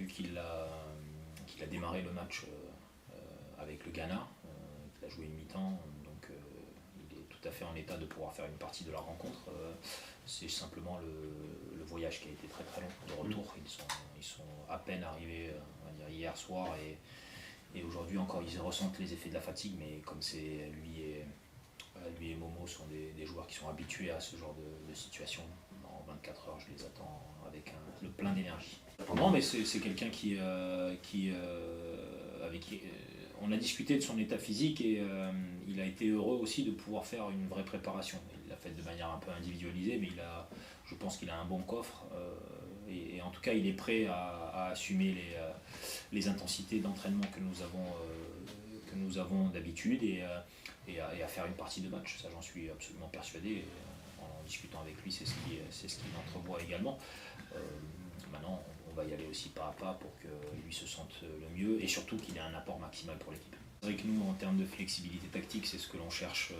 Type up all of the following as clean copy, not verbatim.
vu qu'il a démarré le match avec le Ghana, qu'il a joué une mi-temps, donc il est tout à fait en état de pouvoir faire une partie de la rencontre. C'est simplement le voyage qui a été très très long de retour. Ils sont à peine arrivés on va dire, hier soir et aujourd'hui encore ils ressentent les effets de la fatigue, mais comme c'est lui et Momo sont des joueurs qui sont habitués à ce genre de situation. En 24 heures, je les attends avec le plein d'énergie. Non, mais c'est quelqu'un avec qui on a discuté de son état physique et il a été heureux aussi de pouvoir faire une vraie préparation. Il l'a fait de manière un peu individualisée, mais je pense qu'il a un bon coffre et en tout cas il est prêt à assumer les intensités d'entraînement que nous avons d'habitude et à faire une partie de match. Ça, j'en suis absolument persuadé. En discutant avec lui, c'est ce qu'il entrevoit également. Maintenant, on va y aller aussi pas à pas pour que lui se sente le mieux et surtout qu'il ait un apport maximal pour l'équipe. C'est vrai que nous, en termes de flexibilité tactique, c'est ce que l'on cherche,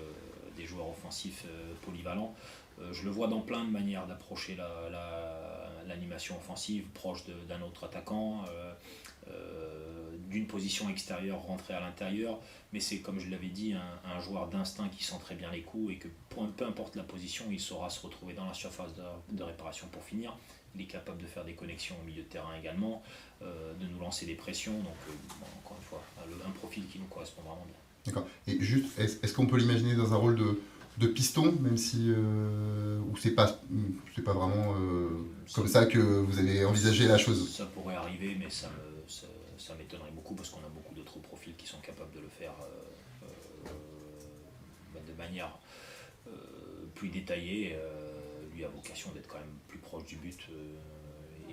des joueurs offensifs polyvalents. Je le vois dans plein de manières d'approcher l'animation offensive, proche d'un autre attaquant, d'une position extérieure rentrer à l'intérieur, mais c'est comme je l'avais dit un joueur d'instinct qui sent très bien les coups et que peu importe la position, il saura se retrouver dans la surface de réparation pour finir. Il est capable de faire des connexions au milieu de terrain également, de nous lancer des pressions, donc encore une fois, un profil qui nous correspond vraiment bien. D'accord. Et juste, est-ce qu'on peut l'imaginer dans un rôle de piston, même si ou c'est pas vraiment comme ça que vous avez envisagé la chose? Ça pourrait arriver, mais ça m'étonnerait beaucoup parce qu'on a beaucoup d'autres profils qui sont capables de le faire de manière plus détaillée. Lui a vocation d'être quand même plus proche du but et